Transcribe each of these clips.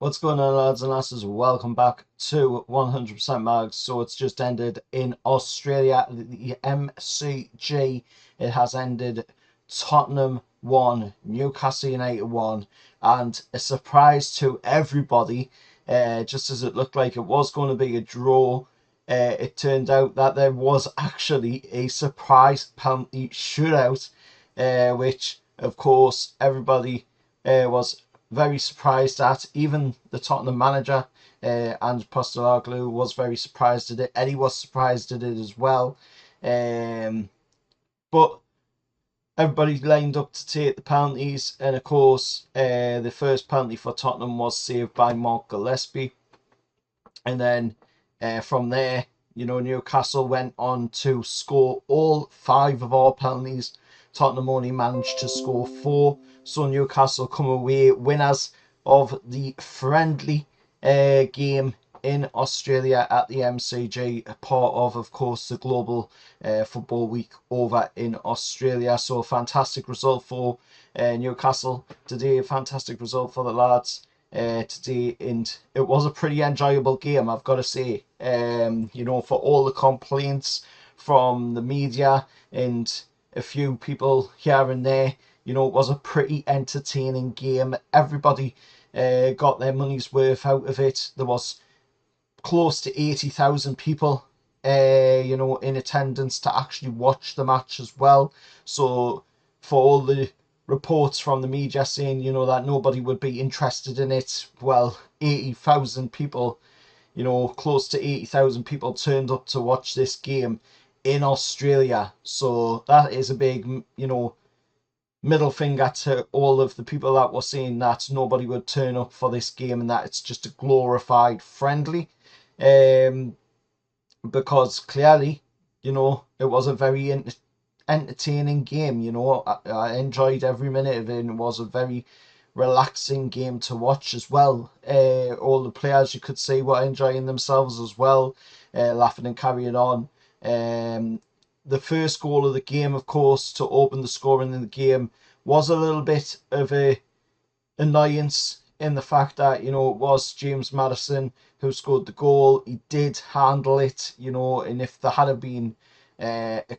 What's going on, lads and lasses? Welcome back to 100% Mags. So it's just ended in Australia, the MCG. It has ended. Tottenham 1, Newcastle United 1, and a surprise to everybody. Just as it looked like it was going to be a draw, it turned out that there was actually a surprise penalty shootout, which of course everybody was very surprised at. Even the Tottenham manager and Postecoglou was very surprised at it. Eddie was surprised at it as well. But everybody lined up to take the penalties, and of course, the first penalty for Tottenham was saved by Mark Gillespie, and then from there, Newcastle went on to score all five of our penalties. Tottenham only managed to score four, so Newcastle come away winners of the friendly game in Australia at the MCG, a part of course, the Global Football Week over in Australia. So a fantastic result for Newcastle today, a fantastic result for the lads today, and it was a pretty enjoyable game, I've got to say. For all the complaints from the media and a few people here and there, it was a pretty entertaining game. Everybody got their money's worth out of it. There was close to 80,000 people in attendance to actually watch the match as well. So for all the reports from the media saying, that nobody would be interested in it, well, 80,000 people, close to 80,000 people turned up to watch this game in Australia. So that is a big, middle finger to all of the people that were saying that nobody would turn up for this game and that it's just a glorified friendly. Because clearly, it was a very entertaining game. I enjoyed every minute of it, and it was a very relaxing game to watch as well. All the players, you could see, were enjoying themselves as well, laughing and carrying on. The first goal of the game, of course, to open the scoring in the game was a little bit of a annoyance in the fact that it was James Maddison who scored the goal. He did handle it, and if there had been if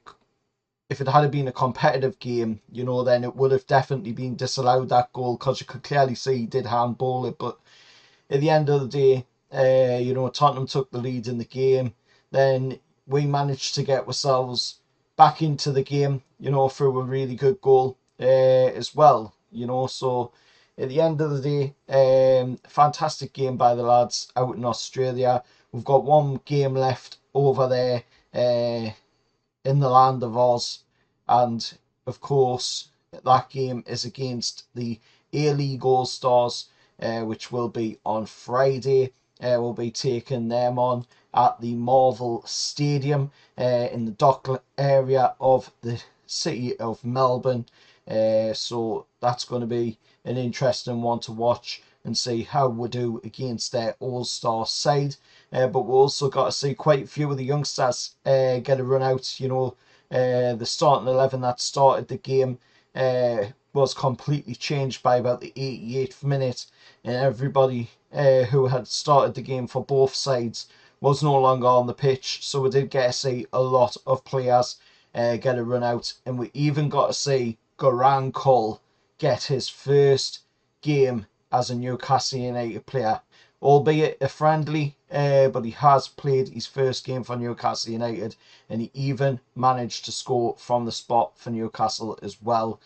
it had been a competitive game, then it would have definitely been disallowed, that goal, because you could clearly see he did handball it. But at the end of the day, Tottenham took the lead in the game. Then we managed to get ourselves back into the game, through a really good goal as well. So at the end of the day, fantastic game by the lads out in Australia. We've got one game left over there in the land of Oz, and of course that game is against the A-League All-Stars, which will be on Friday. We'll be taking them on at the Marvel Stadium in the Dock area of the city of Melbourne. So that's going to be an interesting one to watch and see how we do against their all-star side. But we also got to see quite a few of the youngsters get a run out. The starting 11 that started the game was completely changed by about the 88th minute, and everybody who had started the game for both sides was no longer on the pitch. So we did get to see a lot of players get a run out, and we even got to see Goran Cole get his first game as a Newcastle United player, albeit a friendly, but he has played his first game for Newcastle United, and he even managed to score from the spot for Newcastle as well.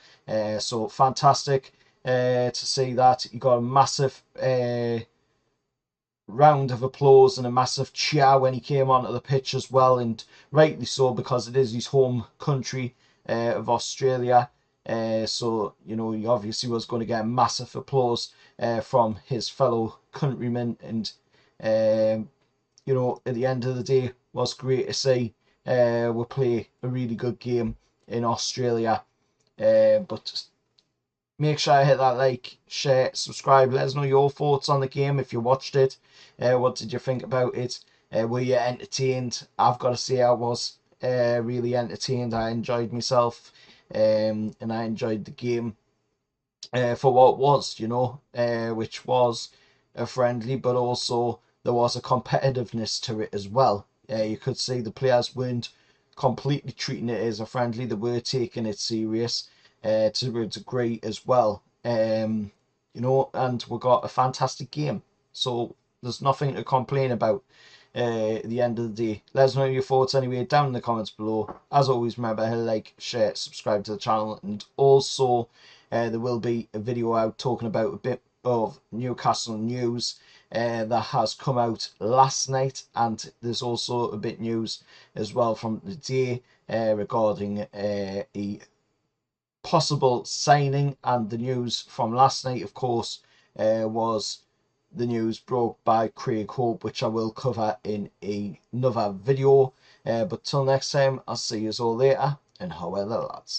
So fantastic to see that. He got a massive round of applause and a massive cheer when he came onto the pitch as well, and rightly so, because it is his home country of Australia. So he obviously was going to get massive applause from his fellow countrymen, and at the end of the day, was great to see we play a really good game in Australia. But make sure you hit that like, share, subscribe. Let us know your thoughts on the game if you watched it. What did you think about it? Were you entertained? I've got to say I was really entertained. I enjoyed myself, and I enjoyed the game for what it was, which was a friendly, but also there was a competitiveness to it as well. You could see the players weren't completely treating it as a friendly; they were taking it serious to a degree as well. And we got a fantastic game, so there's nothing to complain about. At the end of the day, let us know your thoughts anyway down in the comments below. As always, remember to like, share, subscribe to the channel, and also there will be a video out talking about a bit of Newcastle news that has come out last night, and there's also a bit news as well from the day regarding a possible signing. And the news from last night, of course, was the news broke by Craig Hope, which I will cover in another video. But till next time, I'll see you all later, and how are the lads?